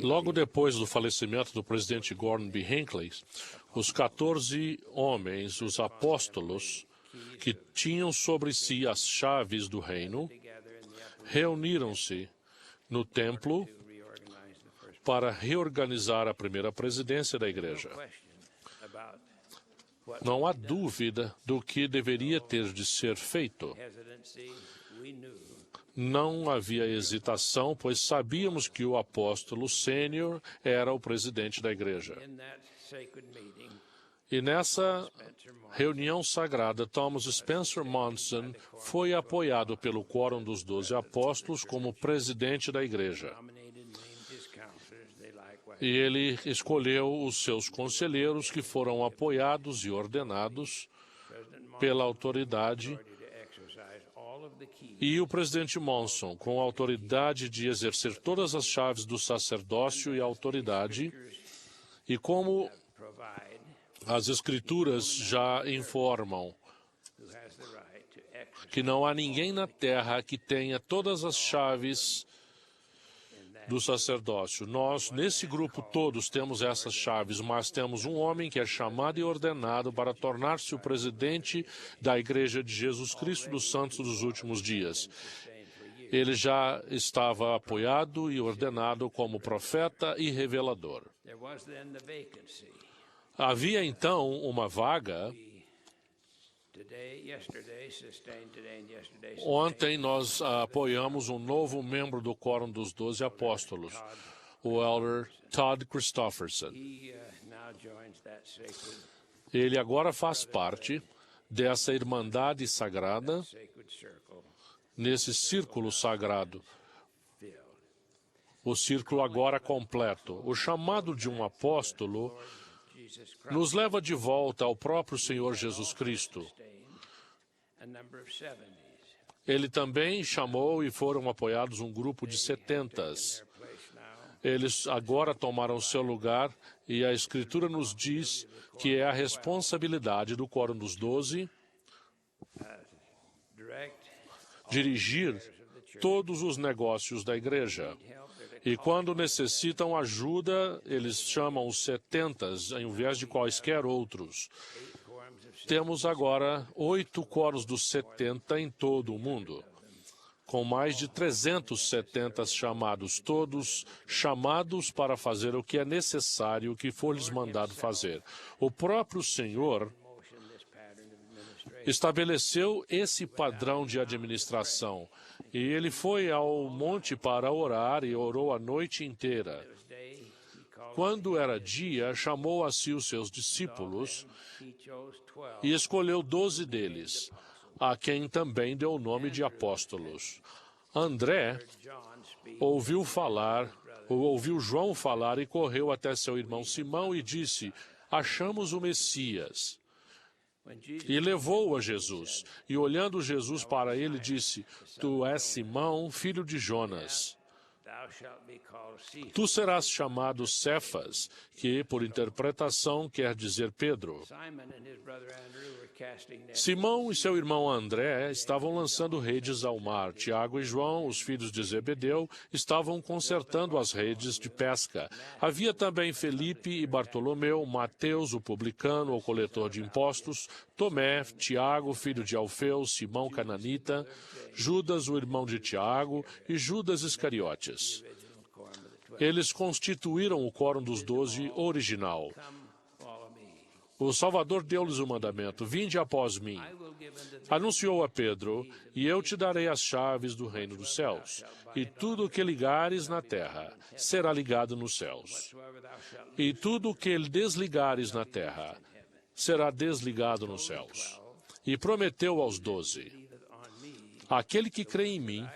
Logo depois do falecimento do presidente Gordon B. Hinckley, os 14 homens, os apóstolos, que tinham sobre si as chaves do reino, reuniram-se no templo para reorganizar a primeira presidência da igreja. Não há dúvida do que deveria ter de ser feito. Não havia hesitação, pois sabíamos que o apóstolo sênior era o presidente da igreja. E nessa reunião sagrada, Thomas Spencer Monson foi apoiado pelo Quórum dos 12 Apóstolos como presidente da igreja. E ele escolheu os seus conselheiros, que foram apoiados e ordenados pela autoridade, e o presidente Monson, com a autoridade de exercer todas as chaves do sacerdócio e autoridade, e como as Escrituras já informam que não há ninguém na terra que tenha todas as chaves do sacerdócio. Nós, nesse grupo, todos temos essas chaves, mas temos um homem que é chamado e ordenado para tornar-se o presidente da Igreja de Jesus Cristo dos Santos dos Últimos Dias. Ele já estava apoiado e ordenado como profeta e revelador. Havia, então, uma vaga. Ontem nós apoiamos um novo membro do Quórum dos 12 Apóstolos, o Elder Todd Christofferson. Ele agora faz parte dessa irmandade sagrada, nesse círculo sagrado. O círculo agora completo. O chamado de um apóstolo nos leva de volta ao próprio Senhor Jesus Cristo. Ele também chamou e foram apoiados um grupo de 70. Eles agora tomaram seu lugar e a Escritura nos diz que é a responsabilidade do Quórum dos 12 dirigir todos os negócios da igreja. E quando necessitam ajuda, eles chamam os 70 em vez de quaisquer outros. Temos agora 8 quóruns dos 70 em todo o mundo, com mais de 370 chamados, todos chamados para fazer o que é necessário, o que for lhes mandado fazer. O próprio Senhor estabeleceu esse padrão de administração, e ele foi ao monte para orar e orou a noite inteira. Quando era dia, chamou a si os seus discípulos e escolheu 12 deles, a quem também deu o nome de apóstolos. André ouviu João falar e correu até seu irmão Simão e disse: "Achamos o Messias." E levou-o a Jesus. E olhando Jesus para ele, disse: "Tu és Simão, filho de Jonas. Tu serás chamado Cefas, que, por interpretação, quer dizer Pedro." Simão e seu irmão André estavam lançando redes ao mar. Tiago e João, os filhos de Zebedeu, estavam consertando as redes de pesca. Havia também Felipe e Bartolomeu, Mateus, o publicano, o coletor de impostos, Tomé, Tiago, filho de Alfeu, Simão cananita, Judas, o irmão de Tiago, e Judas Iscariotes. Eles constituíram o Quórum dos 12 original. O Salvador deu-lhes o mandamento: "Vinde após mim." Anunciou a Pedro: "E eu te darei as chaves do reino dos céus. E tudo o que ligares na terra será ligado nos céus. E tudo o que desligares na terra será desligado nos céus." E prometeu aos 12: "Aquele que crê em mim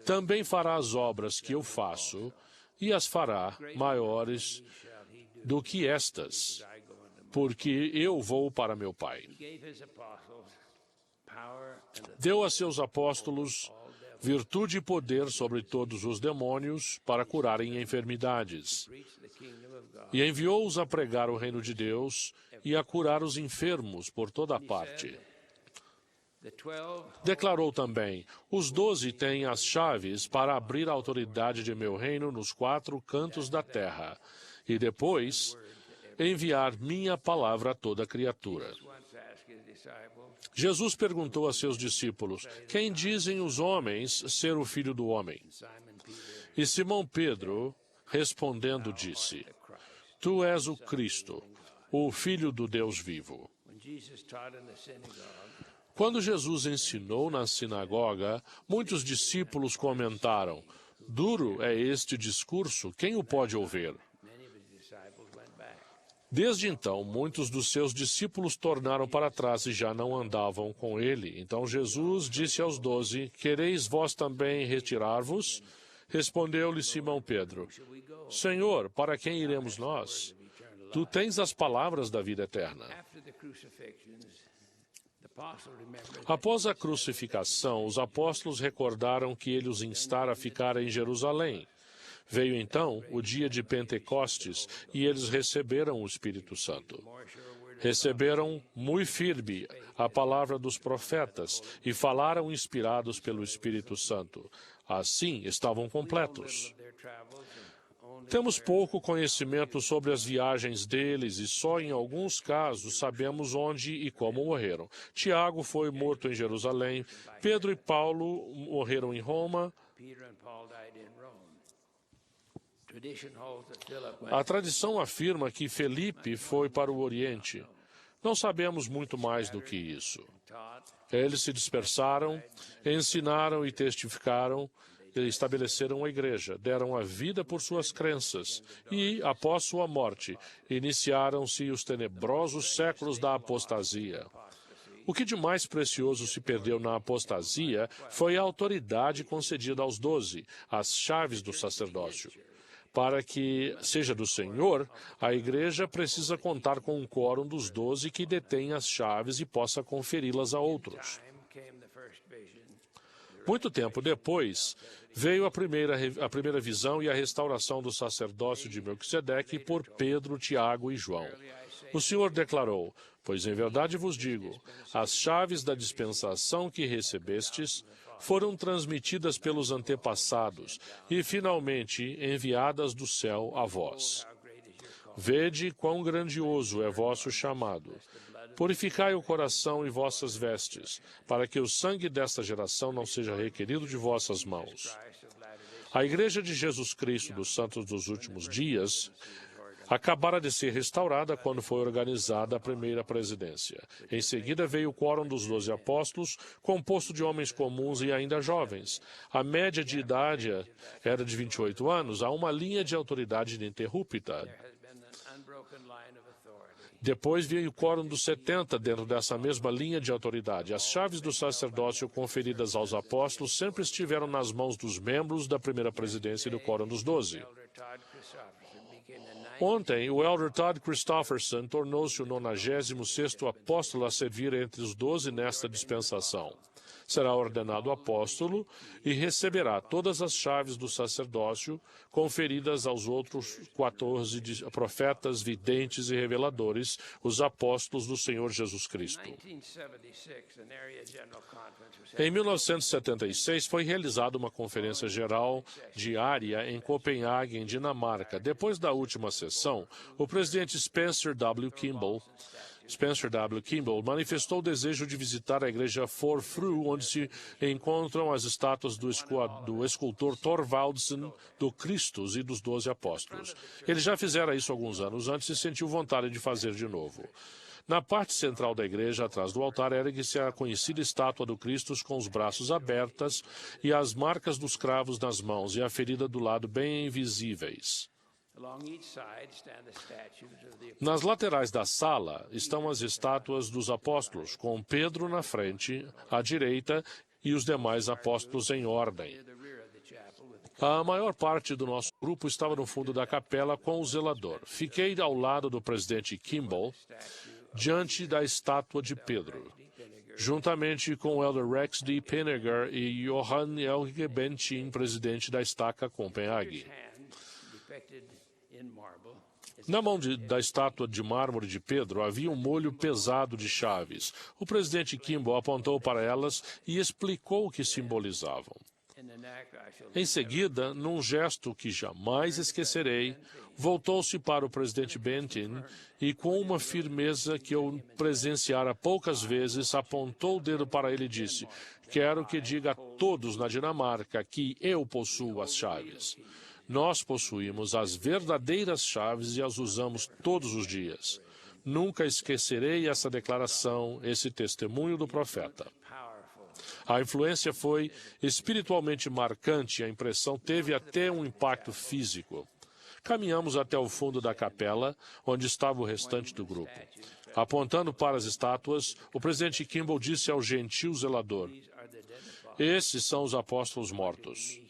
também fará as obras que eu faço, e as fará maiores do que estas, porque eu vou para meu Pai." Deu a seus apóstolos virtude e poder sobre todos os demônios para curarem enfermidades. E enviou-os a pregar o reino de Deus e a curar os enfermos por toda a parte. Declarou também: os 12 têm as chaves para abrir a autoridade de meu reino nos 4 cantos da terra, e depois enviar minha palavra a toda criatura. Jesus perguntou a seus discípulos: quem dizem os homens ser o Filho do Homem? E Simão Pedro, respondendo, disse: tu és o Cristo, o Filho do Deus vivo. Quando Jesus ensinou na sinagoga, muitos discípulos comentaram: duro é este discurso, quem o pode ouvir? Desde então, muitos dos seus discípulos tornaram para trás e já não andavam com ele. Então Jesus disse aos 12: quereis vós também retirar-vos? Respondeu-lhe Simão Pedro: Senhor, para quem iremos nós? Tu tens as palavras da vida eterna. Após a crucificação, os apóstolos recordaram que ele os instara a ficar em Jerusalém. Veio então o dia de Pentecostes e eles receberam o Espírito Santo. Receberam muito firme a palavra dos profetas e falaram inspirados pelo Espírito Santo. Assim, estavam completos. Temos pouco conhecimento sobre as viagens deles e só em alguns casos sabemos onde e como morreram. Tiago foi morto em Jerusalém, Pedro e Paulo morreram em Roma. A tradição afirma que Felipe foi para o Oriente. Não sabemos muito mais do que isso. Eles se dispersaram, ensinaram e testificaram, e estabeleceram a igreja, deram a vida por suas crenças e, após sua morte, iniciaram-se os tenebrosos séculos da apostasia. O que de mais precioso se perdeu na apostasia foi a autoridade concedida aos 12, as chaves do sacerdócio. Para que seja do Senhor, a igreja precisa contar com um quórum dos 12 que detém as chaves e possa conferi-las a outros. Muito tempo depois, veio a primeira visão e a restauração do sacerdócio de Melquisedeque por Pedro, Tiago e João. O Senhor declarou: pois em verdade vos digo, as chaves da dispensação que recebestes foram transmitidas pelos antepassados e, finalmente, enviadas do céu a vós. Vede quão grandioso é vosso chamado. Purificai o coração e vossas vestes, para que o sangue desta geração não seja requerido de vossas mãos. A Igreja de Jesus Cristo dos Santos dos Últimos Dias acabara de ser restaurada quando foi organizada a primeira presidência. Em seguida veio o quórum dos 12 apóstolos, composto de homens comuns e ainda jovens. A média de idade era de 28 anos, há uma linha de autoridade ininterrupta. Depois veio o quórum dos 70 dentro dessa mesma linha de autoridade. As chaves do sacerdócio conferidas aos apóstolos sempre estiveram nas mãos dos membros da primeira presidência e do quórum dos 12. Ontem, o elder Todd Christofferson tornou-se o 96º apóstolo a servir entre os 12 nesta dispensação. Será ordenado apóstolo e receberá todas as chaves do sacerdócio conferidas aos outros 14 profetas, videntes e reveladores, os apóstolos do Senhor Jesus Cristo. Em 1976, foi realizada uma conferência geral diária em Copenhague, em Dinamarca. Depois da última sessão, o presidente Spencer W. Kimball manifestou o desejo de visitar a igreja Forfru, onde se encontram as estátuas do escultor Thorvaldsen, do Christus e dos 12 apóstolos. Ele já fizera isso alguns anos antes e sentiu vontade de fazer de novo. Na parte central da igreja, atrás do altar, ergue-se a conhecida estátua do Cristo com os braços abertos e as marcas dos cravos nas mãos e a ferida do lado bem visíveis. Nas laterais da sala estão as estátuas dos apóstolos, com Pedro na frente, à direita, e os demais apóstolos em ordem. A maior parte do nosso grupo estava no fundo da capela com o zelador. Fiquei ao lado do presidente Kimball, diante da estátua de Pedro, juntamente com o elder Rex D. Pennegar e Johan Helge Bentin, presidente da Estaca Copenhague. Na mão da estátua de mármore de Pedro havia um molho pesado de chaves. O presidente Kimball apontou para elas e explicou o que simbolizavam. Em seguida, num gesto que jamais esquecerei, voltou-se para o presidente Benton e, com uma firmeza que eu presenciara poucas vezes, apontou o dedo para ele e disse: "Quero que diga a todos na Dinamarca que eu possuo as chaves. Nós possuímos as verdadeiras chaves e as usamos todos os dias. Nunca esquecerei essa declaração, esse testemunho do profeta." A influência foi espiritualmente marcante e a impressão teve até um impacto físico. Caminhamos até o fundo da capela, onde estava o restante do grupo. Apontando para as estátuas, o presidente Kimball disse ao gentil zelador: "Esses são os apóstolos mortos."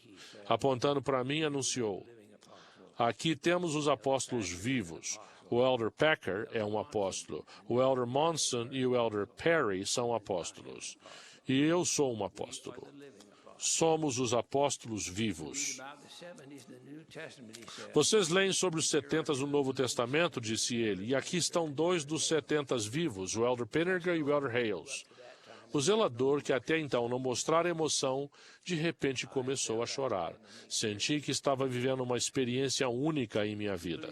Apontando para mim, anunciou: "Aqui temos os apóstolos vivos. O Elder Packer é um apóstolo. O Elder Monson e o Elder Perry são apóstolos. E eu sou um apóstolo. Somos os apóstolos vivos." "Vocês leem sobre os 70 no Novo Testamento", disse ele, "e aqui estão 2 dos 70 vivos, o Elder Pennerga e o Elder Hales." O zelador, que até então não mostrara emoção, de repente começou a chorar. Senti que estava vivendo uma experiência única em minha vida.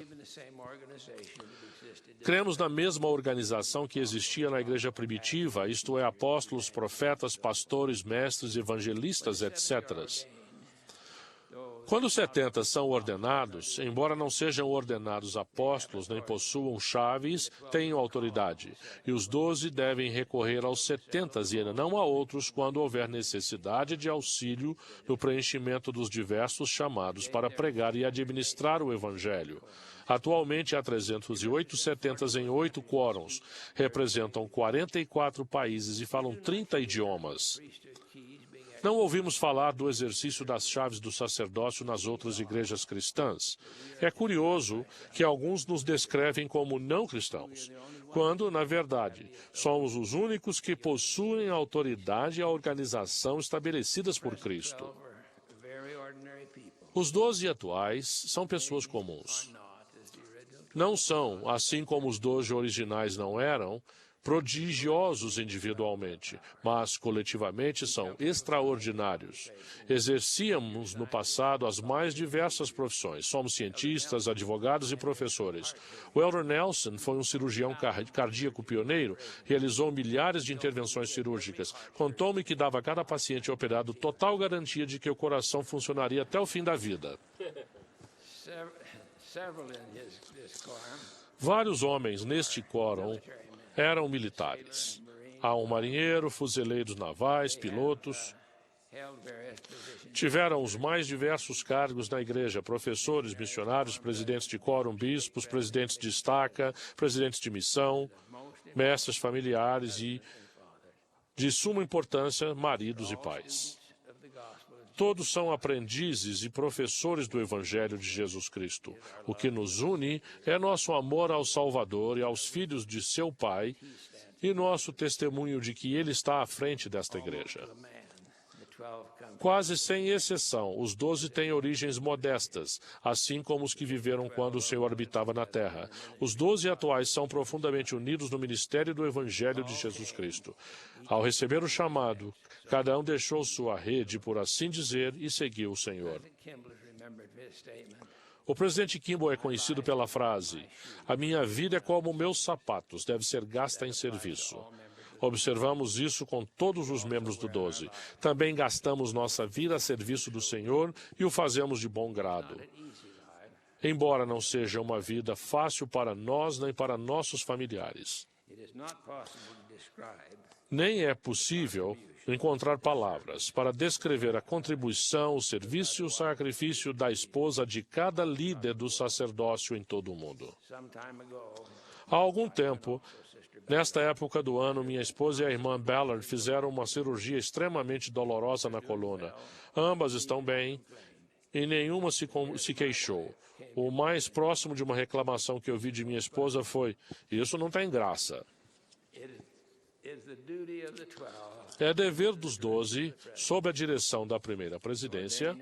Cremos na mesma organização que existia na igreja primitiva, isto é, apóstolos, profetas, pastores, mestres, evangelistas, etc. Quando os 70 são ordenados, embora não sejam ordenados apóstolos nem possuam chaves, tenham autoridade. E os 12 devem recorrer aos 70 e não a outros quando houver necessidade de auxílio no preenchimento dos diversos chamados para pregar e administrar o evangelho. Atualmente há 308 70 em 8 quórums, representam 44 países e falam 30 idiomas. Não ouvimos falar do exercício das chaves do sacerdócio nas outras igrejas cristãs. É curioso que alguns nos descrevem como não cristãos, quando, na verdade, somos os únicos que possuem a autoridade e a organização estabelecidas por Cristo. Os 12 atuais são pessoas comuns. Não são, assim como os 12 originais não eram, prodigiosos individualmente, mas coletivamente são extraordinários. Exercíamos no passado as mais diversas profissões. Somos cientistas, advogados e professores. O Elder Nelson foi um cirurgião cardíaco pioneiro, realizou milhares de intervenções cirúrgicas. Contou-me que dava a cada paciente operado total garantia de que o coração funcionaria até o fim da vida. Vários homens neste quórum eram militares. Há um marinheiro, fuzileiros navais, pilotos. Tiveram os mais diversos cargos na igreja: professores, missionários, presidentes de quórum, bispos, presidentes de estaca, presidentes de missão, mestres familiares e, de suma importância, maridos e pais. Todos são aprendizes e professores do Evangelho de Jesus Cristo. O que nos une é nosso amor ao Salvador e aos filhos de seu Pai e nosso testemunho de que Ele está à frente desta igreja. Quase sem exceção, os 12 têm origens modestas, assim como os que viveram quando o Senhor habitava na terra. Os 12 atuais são profundamente unidos no ministério do Evangelho de Jesus Cristo. Ao receber o chamado, cada um deixou sua rede, por assim dizer, e seguiu o Senhor. O presidente Kimball é conhecido pela frase: "A minha vida é como meus sapatos, deve ser gasta em serviço." Observamos isso com todos os membros do 12. Também gastamos nossa vida a serviço do Senhor e o fazemos de bom grado. Embora não seja uma vida fácil para nós nem para nossos familiares. Nem é possível encontrar palavras para descrever a contribuição, o serviço e o sacrifício da esposa de cada líder do sacerdócio em todo o mundo. Há algum tempo, nesta época do ano, minha esposa e a irmã Ballard fizeram uma cirurgia extremamente dolorosa na coluna. Ambas estão bem e nenhuma se queixou. O mais próximo de uma reclamação que eu vi de minha esposa foi: "Isso não tem graça." É dever dos 12, sob a direção da primeira presidência,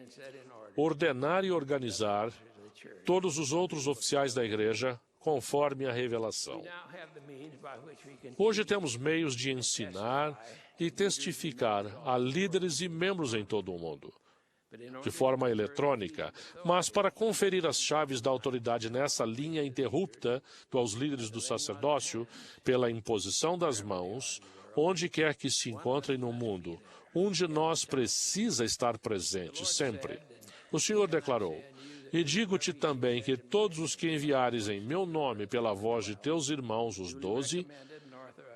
ordenar e organizar todos os outros oficiais da igreja, conforme a revelação. Hoje temos meios de ensinar e testificar a líderes e membros em todo o mundo, de forma eletrônica, mas para conferir as chaves da autoridade nessa linha interrupta aos líderes do sacerdócio, pela imposição das mãos, onde quer que se encontrem no mundo, um de nós precisa estar presente sempre. O Senhor declarou: e digo-te também que todos os que enviares em meu nome pela voz de teus irmãos, os 12,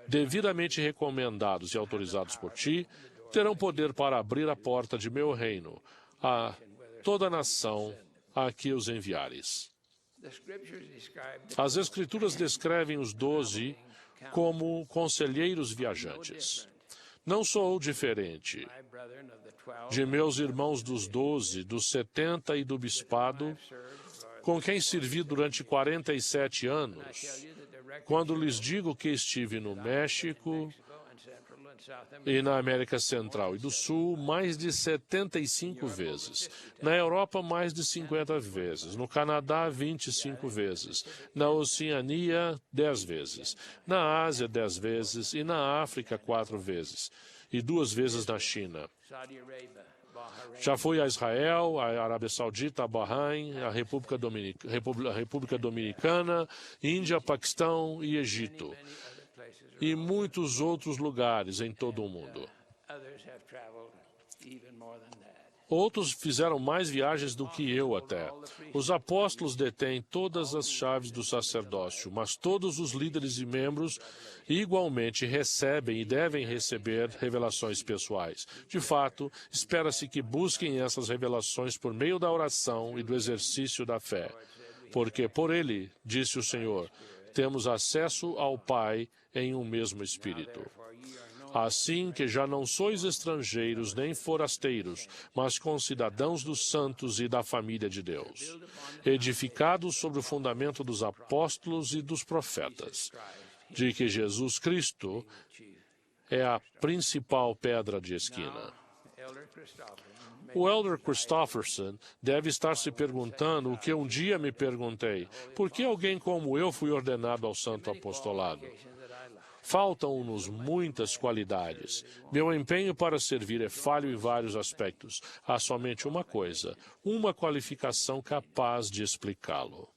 devidamente recomendados e autorizados por ti, terão poder para abrir a porta de meu reino a toda a nação a que os enviares. As Escrituras descrevem os 12 como conselheiros viajantes. Não sou diferente de meus irmãos dos 12, dos 70 e do bispado, com quem servi durante 47 anos, quando lhes digo que estive no México e na América Central e do Sul mais de 75 vezes, na Europa mais de 50 vezes, no Canadá 25 vezes, na Oceania 10 vezes, na Ásia 10 vezes e na África 4 vezes, e 2 vezes na China. Já fui a Israel, a Arábia Saudita, a Bahrein, a República Dominicana, Índia, Paquistão e Egito, e muitos outros lugares em todo o mundo. Outros fizeram mais viagens do que eu até. Os apóstolos detêm todas as chaves do sacerdócio, mas todos os líderes e membros igualmente recebem e devem receber revelações pessoais. De fato, espera-se que busquem essas revelações por meio da oração e do exercício da fé. Porque por ele, disse o Senhor, temos acesso ao Pai em um mesmo Espírito. Assim que já não sois estrangeiros nem forasteiros, mas concidadãos dos santos e da família de Deus, edificados sobre o fundamento dos apóstolos e dos profetas, de que Jesus Cristo é a principal pedra de esquina. O Elder Christofferson deve estar se perguntando o que um dia me perguntei: por que alguém como eu fui ordenado ao santo apostolado? Faltam-nos muitas qualidades. Meu empenho para servir é falho em vários aspectos. Há somente uma coisa, uma qualificação capaz de explicá-lo.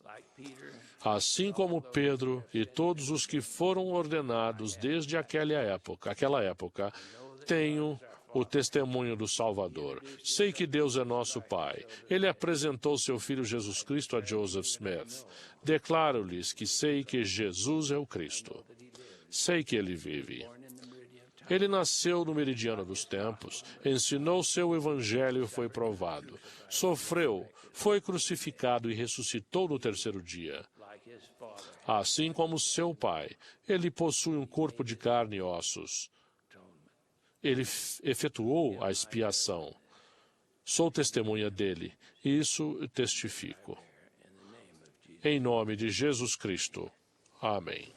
Assim como Pedro e todos os que foram ordenados desde aquela época, tenho o testemunho do Salvador. Sei que Deus é nosso Pai. Ele apresentou seu Filho Jesus Cristo a Joseph Smith. Declaro-lhes que sei que Jesus é o Cristo. Sei que ele vive. Ele nasceu no meridiano dos tempos, ensinou seu evangelho e foi provado. Sofreu, foi crucificado e ressuscitou no terceiro dia. Assim como seu Pai, ele possui um corpo de carne e ossos. Ele efetuou a expiação. Sou testemunha dele, e isso testifico. Em nome de Jesus Cristo. Amém.